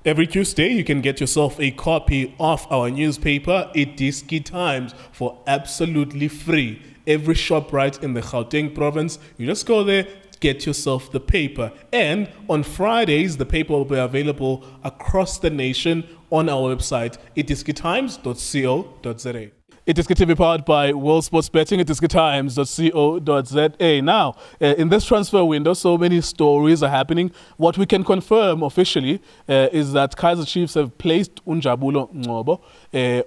Every Tuesday, you can get yourself a copy of our newspaper, iDiskiTV, for absolutely free. Every shop right in the Gauteng province, you just go there, get yourself the paper. And on Fridays, the paper will be available across the nation on our website, iDiskiTimes.co.za. iDiskiTV powered by World Sports Betting, iDiskiTimes.co.za. Now, in this transfer window, so many stories are happening. What we can confirm officially is that Kaizer Chiefs have placed Njabulo Ngcobo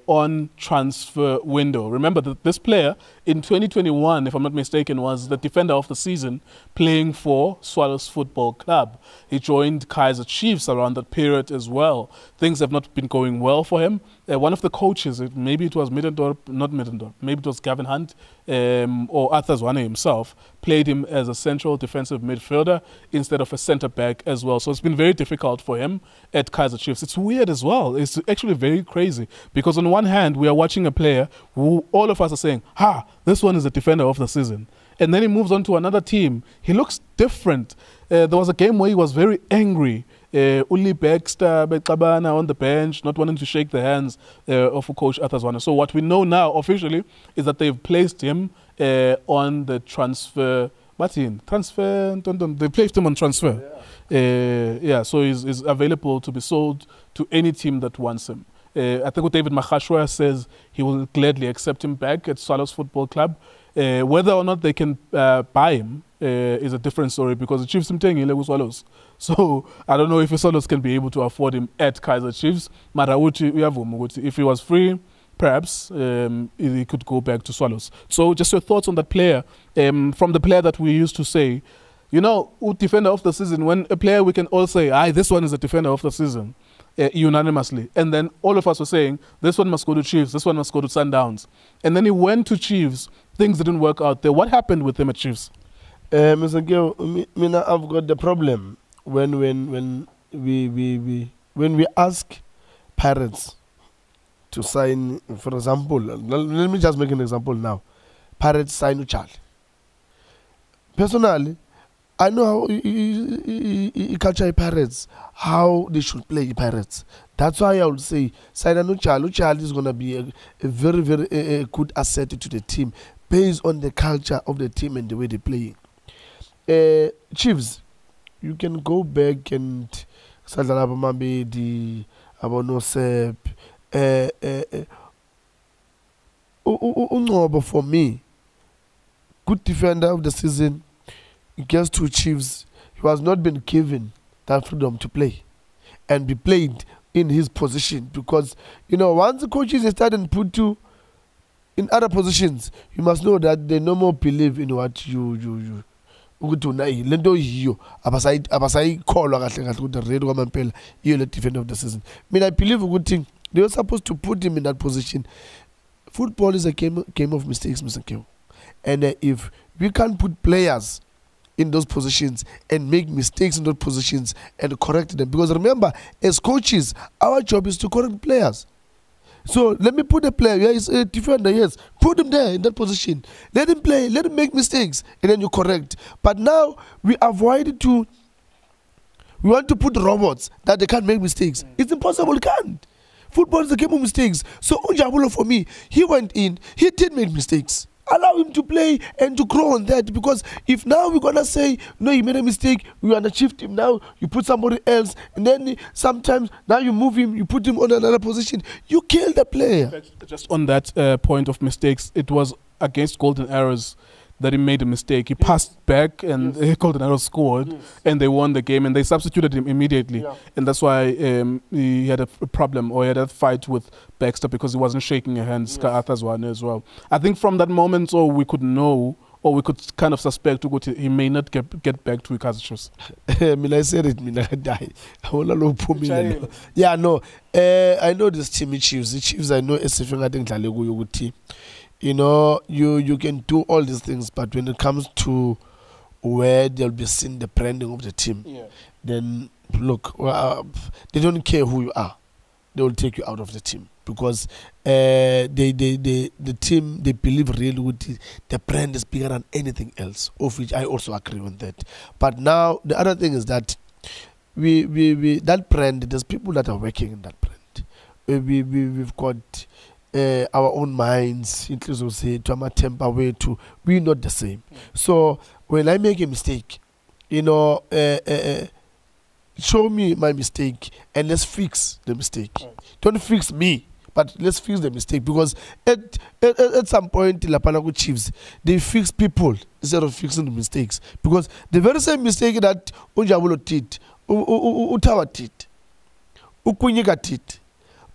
on transfer window. Remember that this player in 2021, if I'm not mistaken, was the defender of the season playing for Swallows Football Club. He joined Kaizer Chiefs around that period as well. Things have not been going well for him. One of the coaches, maybe it was Middendorp, not Middendorp, maybe it was Gavin Hunt or Arthur Zwane himself, played him as a central defensive midfielder instead of a centre-back as well. So it's been very difficult for him at Kaizer Chiefs. It's weird as well. It's actually very crazy because on one hand, we are watching a player who all of us are saying, this one is the defender of the season. And then he moves on to another team. He looks different. There was a game where he was very angry. Uli Baxter, Bekabana on the bench, not wanting to shake the hands of Coach Arthur Zwane. So what we know now officially is that they've placed him on the transfer. What's in? Transfer? They placed him on transfer. Yeah, so he's available to be sold to any team that wants him. I think what David Makashwa says he will gladly accept him back at Swallows Football Club. Whether or not they can buy him is a different story because the Chiefs are Swallows. So I don't know if the Swallows can be able to afford him at Kaizer Chiefs. If he was free, perhaps he could go back to Swallows. So just your thoughts on that player, from the player that we used to say, defender of the season, when a player we can all say, this one is a defender of the season. Unanimously, and then all of us were saying this one must go to Chiefs, this one must go to Sundowns, and then he went to Chiefs. Things didn't work out there. What happened with him at Chiefs? Mr. Gil, I've got the problem when we ask Pirates to sign, for example, let me just make an example now. Pirates sign Uchal. Personally, I know how culture Pirates, how they should play Pirates. That's why I would say Uchal is going to be a very, very good asset to the team based on the culture of the team and the way they play. Chiefs, you can go back and Mabedi, Abonosep, Ngcobo for me, good defender of the season. Against two Chiefs, he has not been given that freedom to play and be played in his position because, once the coaches start and put you in other positions, you must know that they no more believe in what you defender of the season. I believe a good thing. They were supposed to put him in that position. Football is a game of mistakes, Mr. Kyo. And if we can't put players in those positions and make mistakes in those positions and correct them. Because remember, as coaches, our job is to correct players. So let me put a player, he's a defender, yes. Put him there in that position. Let him play, let him make mistakes, and then you correct. But now we avoid we want to put robots that they can't make mistakes. It's impossible, can't. Football is a game of mistakes. So Njabulo, for me, he went in, he did make mistakes. Allow him to play and to grow on that, because if now we're going to say, no, he made a mistake, we want to shift him now, you put somebody else, and then sometimes now you move him, you put him on another position, you kill the player. Just on that point of mistakes, it was against Golden Arrows that he made a mistake. He passed back and Golden Arrows scored and they won the game and they substituted him immediately. And that's why he had a problem, or he had a fight with Baxter because he wasn't shaking hands, Arthur Zwane as well. I think from that moment, we could know, or we could kind of suspect he may not get back to Kaizer Chiefs. I said it, yeah, no. I know this team, Chiefs. The Chiefs, I know it's team. You can do all these things, but when it comes to where they'll be seeing the branding of the team, then look, they don't care who you are. They will take you out of the team because the team, they believe really with the brand is bigger than anything else, of which I also agree on that. But now the other thing is that we that brand, there's people that are working in that brand. We've got our own minds, inclusive say to our temper way to we're not the same. So when I make a mistake, you know, show me my mistake and let's fix the mistake. Don't fix me, but let's fix the mistake, because at some point in Lapanago Chiefs, they fix people instead of fixing the mistakes. Because the very same mistake that Njabulo did, Utawa did, Ukunyika did.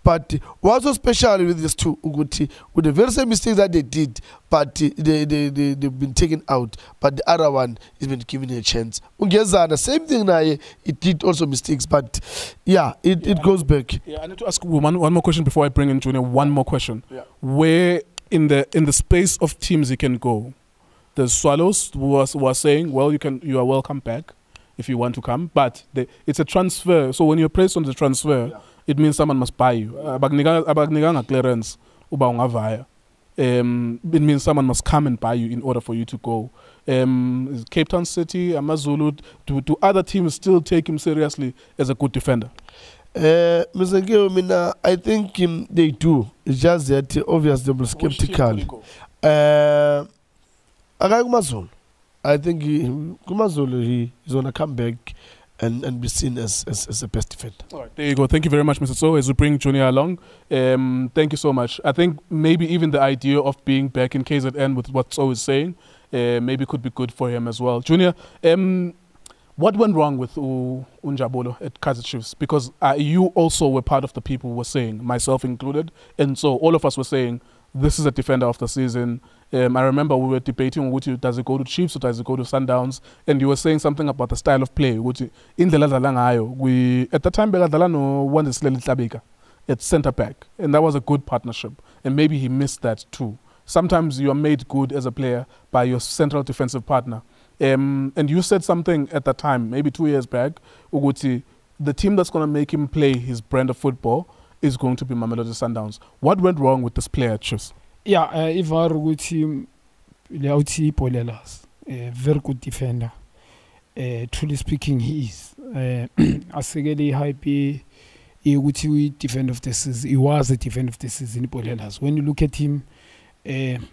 But what's so special with these two, Uguti, with the very same mistakes that they did, but they've been taken out, but the other one has been given a chance. Ngezana, the same thing now, it did also mistakes, but yeah, it goes back. Yeah, I need to ask one more question before I bring in Junior. One more question. Yeah. Where in the space of teams you can go? The Swallows were saying, well, you are welcome back if you want to come, but it's a transfer. So when you're placed on the transfer, yeah, it means someone must buy you. Abagniga clearance uba ungavaya. It means someone must come and buy you in order for you to go. Cape Town City, Amazulu, do other teams still take him seriously as a good defender? Mr. Geo, I think they do. It's just that obviously they're skeptical. I think Kumazulu is going to come back and be seen as the best defender. All right, there you go. Thank you very much, Mr. So, as we bring Junior along. Thank you so much. I think maybe even the idea of being back in KZN with what So is saying, maybe could be good for him as well. Junior, what went wrong with Njabulo at Kaizer Chiefs? Because you also were part of the people who were saying, myself included, and so all of us were saying, this is a defender of the season. I remember we were debating, does it go to Chiefs or does it go to Sundowns? And you were saying something about the style of play. In the at the time, Begadalano won the Tlabeka at centre back, and that was a good partnership. And maybe he missed that too. Sometimes you are made good as a player by your central defensive partner. And you said something at that time, maybe 2 years back, the team that's going to make him play his brand of football is going to be Mamelodi Sundowns. What went wrong with this player at Chiefs? Yeah, if I were to Polelas, a very good defender. Truly speaking, he is. Asegeli Hype, he defender of the season. He was a defender of the season in Polelas. When you look at him, Polelas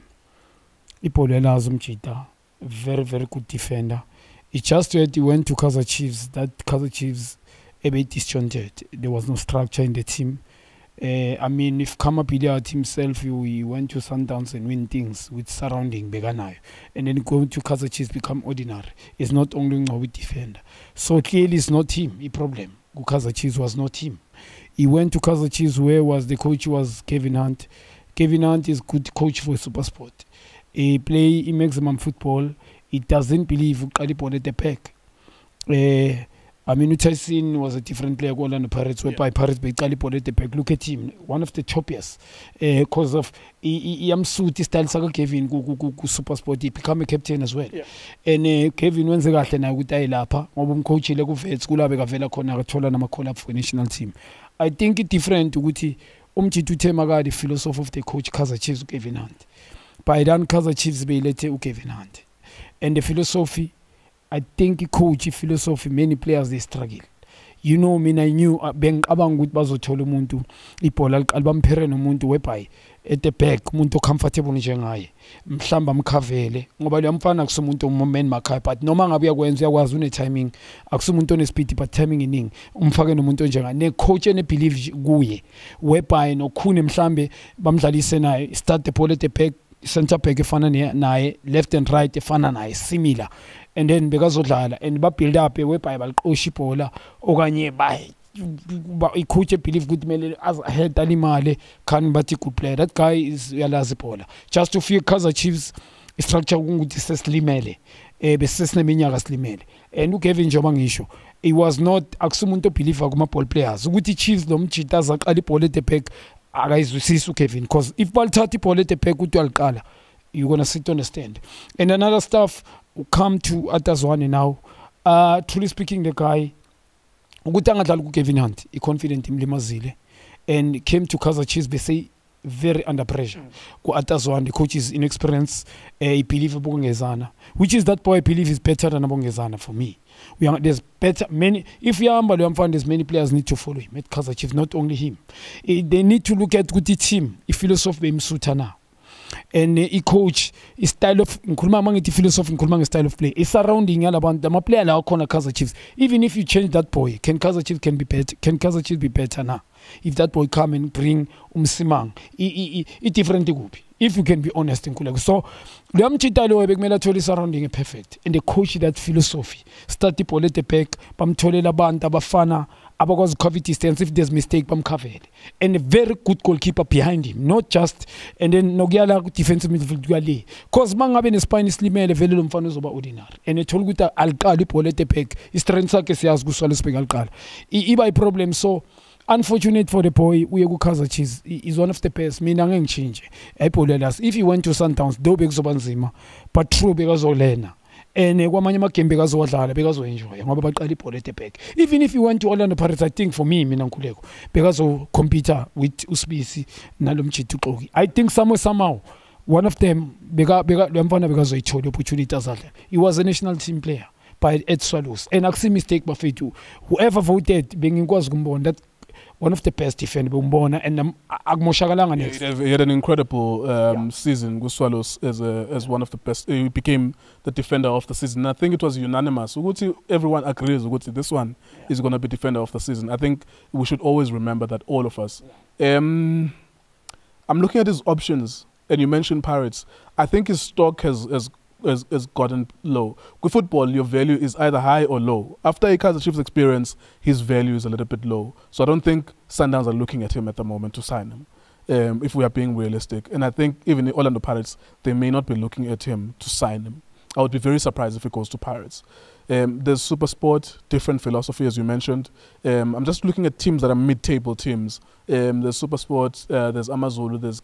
Umchita, very, very good defender. It's just that he went to Kaizer Chiefs, that Kaizer Chiefs a bit disjointed. There was no structure in the team. I mean, if Kamapiliat himself, he went to Sundowns and win things with surrounding Beganayo, and then going to Kaizer Chiefs become ordinary. It's not only a defender. So clearly it's not him, the problem. Kaizer Chiefs was not him. He went to Kaizer Chiefs where was the coach was Kevin Hunt. Kevin Hunt is good coach for Supersport. He play in maximum football. He doesn't believe Kalipon at the pack. I mean, Tyson was a different player going on the Pirates, whereby Pirates by Kalipon at the pack. Look at him, one of the choppiest. Because of I'm suit style Saga Kevin go Supersport, he become a captain as well. Yeah. And Kevin when's the guy na with Lapa, coach Lego Fed School Abegavela Kona Tola Nama collab for national team. I think it's different to Guti to Temaga, the philosophy of the coach Kaizer Chiefs Kevin Hunt. By then Kaizer Chiefs be let Kevin Hunt. And the philosophy, I think coach philosophy, many players they struggle. You know, I knew abang with Bazotolo Muntu, Ipola album Pereno Muntu Wepai, at the back, Muntu comfortable Jangai, Mshamba Mkavele, Mobile Amfana Axumunto Moment Makai, but no man Abia Gwenza was on timing, Axumunto is pity, but timing in Umfagan Munto Janga, ne coach and believe Guye, Wepai no Kunim Shambe, Bamzali Senai, start the polite peg. Center peg fana left and right fana similar, and then because of that and build up a way by Oshipola Oganye by coach believe good mele as head Alimale can but he could play. That guy is Yalazipola. Just to feel Kaizer Chiefs structure Slimele, Slimele, and look Kevin Jomang issue. It was not Axumunto believe Agumapol players. Guti Chiefs dom Chitazak Adipole Tepek. Kevin, because if Baltati Polete Pekutu Alcala, you're gonna sit on the stand. And another stuff will come to Atazwani now. Truly speaking, the guy Kevin Hunt, he confident in Limazile, and came to Kaizer Chiefs, they say very under pressure. Atazwani, the coach is inexperienced, he believe Ngezana, which is that boy I believe is better than Ngezana for me. There's better many. If you are there's many players need to follow him at Kaizer Chiefs, not only him. They need to look at good team. If philosophy Sutana. And a coach, his style of philosophy, style of play. It's surrounding all about them. A player like Kaizer Chiefs. Even if you change that boy, can Kaizer Chiefs be better? Can Kaizer Chiefs be better now? If that boy come and bring Simang, it's different group. If you can be honest in Kulego. So Liam Chitalo Begmela surrounding a perfect. And the coach that philosophy. Start the polite back, Pam Tole Labanta Bafana. Because COVID distance, if there's mistake, I'm covered. And a very good goalkeeper behind him, not just and then Nogiala defensive midfield. Cause man having a spine is lime le vele lomfano zoba ordinary. And it told guta alkali polete pek. Istrensa ke se azgusalo spek alkali. Iba problem. So unfortunate for the boy, we go Kaizer Chiefs is one of the best. Mina ngeng change. If he went to Sundowns, do big zobanzima, but true because Olena. And kwamanye amagembe kazowadlala bekazoenjoy ngoba baqala ibhola back. Even if you went to Orlando Pirates, I think for me mina Nkuleko bekazocompete with Usbisi nalomjiti uXoki. I think somehow one of them lemfana bekazoyithola opportunity azadla. He was a national team player by Ed Swallows, and akusi mistake bafethu whoever voted bengikwazi ukumbona that one of the best defender and he had an incredible season with Swallows as one of the best. He became the defender of the season. I think it was unanimous. Everyone agrees this one is going to be defender of the season. I think we should always remember that, all of us. I'm looking at his options, and you mentioned Pirates. I think his stock has gotten low. With football, your value is either high or low. After a Kaizer Chiefs experience, his value is a little bit low. So I don't think Sundowns are looking at him at the moment to sign him, if we are being realistic. And I think even the Orlando Pirates, they may not be looking at him to sign him. I would be very surprised if he goes to Pirates. There's Supersport, different philosophy, as you mentioned. I'm just looking at teams that are mid-table teams. There's Supersport, there's Amazulu, there's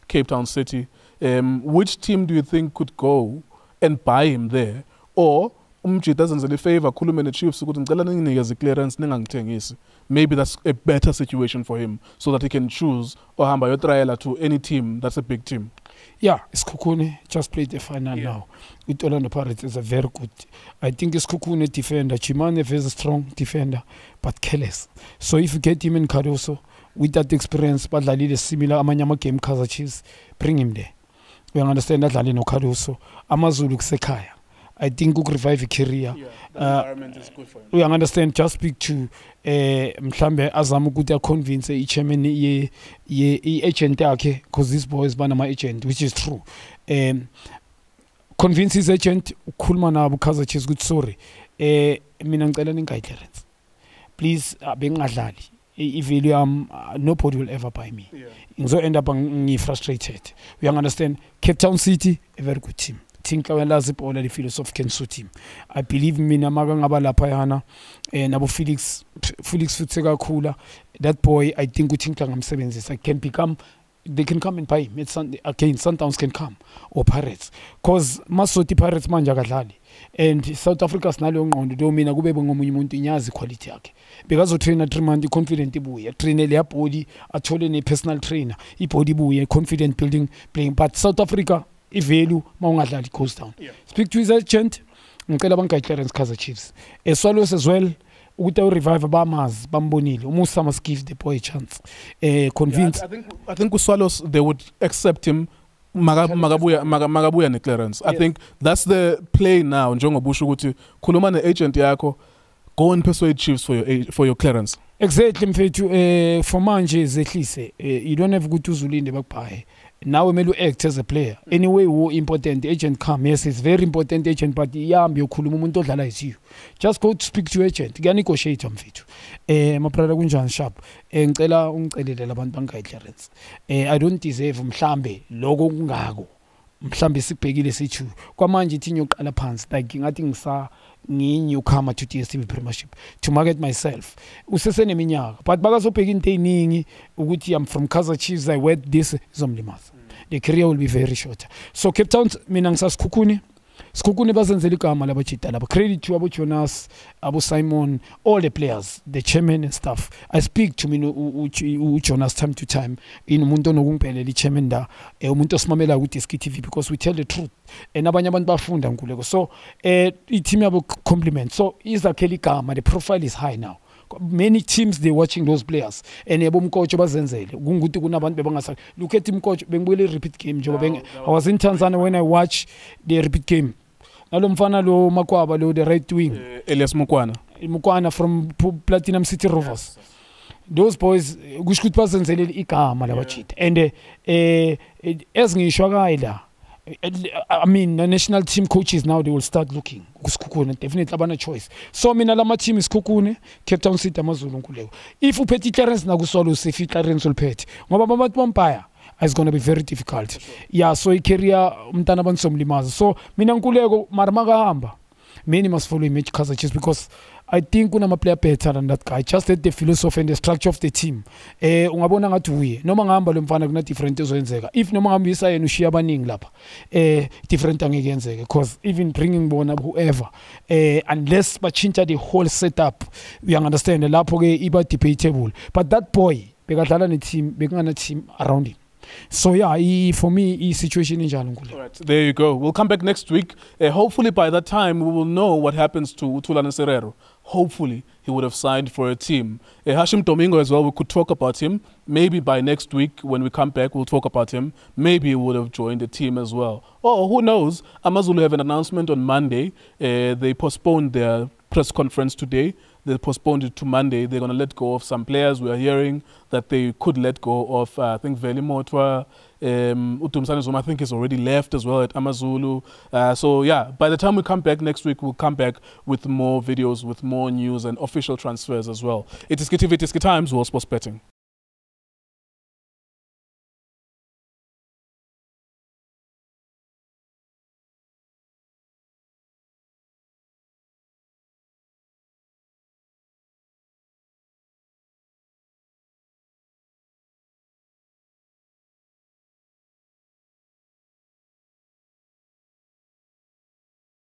Cape Town City. Which team do you think could go and buy him there? Or doesn't really favor Kulumene Chiefs clearance. Maybe that's a better situation for him so that he can choose or hamba trial to any team that's a big team. Yeah, Skukune just played the final now. With Orlando Pirates is a very good. I think it's Skukune defender. Chimane is a strong defender, but careless. So if you get him in Caruso with that experience, but like a similar Amanyama game Kaizer Chiefs, bring him there. We understand that Lalino Caruso, Amazulu Sekaya. I think we could revive a career. Yeah, the environment is good for him. We understand. Just speak to Mhlambe Azamukuta convince chairman ye agent because this boy is my agent, which is true. Convince his agent Kulmana Kaizer Chiefs good sorry. Mina ngicela ningayihlelens. Please bengadlali. If nobody will ever buy me. So end up frustrated. We understand Cape Town City, a very good team. Think the philosophy can suit him. I believe me Namagangaba and Abu Felix Futsega Kula. That boy, I think we think I'm 70s. I can become. They can come and buy him. Again, Sundowns can come or Pirates. Cause Masoti Pirates manja and South Africa's na long on the domain kube ngomunye umuntu inyazi quality yakhe. Because o trainer Trimandi confident ibuye. Trainer le body athole ne personal trainer. Ibody ibuye confident building playing. But South Africa value maungadlali goes down. Speak to his agent. Ngicela banka clearance Kaizer Chiefs. Swallows as well. Ukuthi revive Bamas Bambonile. Musa must give the boy a chance. Convince. Yeah, I think with Swallows they would accept him. Magabuya ne clearance. I think that's the play now. Njengobusho ukuthi khuluma ne agent yakho, go and persuade Chiefs for your clearance. Exactly mfethu for manje zehlise you don't have good uzulinde bakubhaye. Now we may act as a player. Anyway, wo important agent come. Yes, it's very important agent, but yambi ukhuluma umuntu odlala is you. Just go to speak to agent. Kuya negotiate mfethu. Maprada kunjani sharp. Ngicela ungicelele labantu bangayiclearance. I don't deserve mhlambe lokho kungako. Mhlambe sibhekile sithi kwamanje ithi nyoqala phansi like ngathi newcomer to DSTV Premiership to market myself. Useseneminyaka but bakazobheka into eziningi ukuthi I'm from Kaizer Chiefs, I wear this zomlimaza. The career will be very short. So Cape Town mina ngisasikhukhuni Skukune bazenzela igama labajita laba. Credit to Abu Jonas, Abu Simon, all the players, the chairman and stuff. I speak to Jonas time to time. In umuntu nokumpele li chairman da umuntu osimamela ku iDiskiTV because we tell the truth. And abanye abantu bafunda nkuleko. So team yabo compliment. So izakhela igama, the profile is high now. Many teams they watching those players and yabo umcoach bazenzele kungukuthi kunabantu bebangasa look at umcoach bengibuyele repeat game njengoba I was in Tanzania when I watched the repeat game nalo mfana lo Makwaba lo the right wing Elias Mukwana from Platinum City Rovers. Those boys kusho ukuthi bazenzele igama labajita and ezingisho kaila I mean, the national team coaches now, they will start looking. Definitely abana choice. So, mina lama team is Kukune, Cape Town City, Amazulu Nkuleko. If you peti Clarence Nagusolo, if Clarence will pet, Ngoba Vampire, it's going to be very difficult. Sure. Yeah, so I career Mtanaban Somlimaza. So, mina Nkuleko, Marmaga Hamba. Many must follow him, Kaizer Chiefs, because I think una player better than that guy. Just the philosophy and the structure of the team. Ungabona ngathi uye noma ngihamba lo mfana kuna different ezenzeka. If noma ngihamba isayena ushiya abaningi lapha different angeke yenzeke because even bringing bona whoever unless bachinja the whole setup we understand lapho ke iba debatable. But that boy bekadlala ne team bekungana team around him. So yeah, for me, situation in Njabulo. All right, there you go. We'll come back next week. Hopefully by that time, we will know what happens to Thulani Serero. Hopefully, he would have signed for a team. Hashim Domingo as well, we could talk about him. Maybe by next week, when we come back, we'll talk about him. Maybe he would have joined the team as well. Or who knows? Amazulu have an announcement on Monday. They postponed their press conference today. They postponed it to Monday. They're going to let go of some players. We are hearing that they could let go of, I think, Veli Motwa. Utumsane Zuma, I think, is already left as well at Amazulu. So, yeah, by the time we come back next week, we'll come back with more videos, with more news and official transfers as well. It is iDiskiTV, iDiskiTimes, World Sports Betting.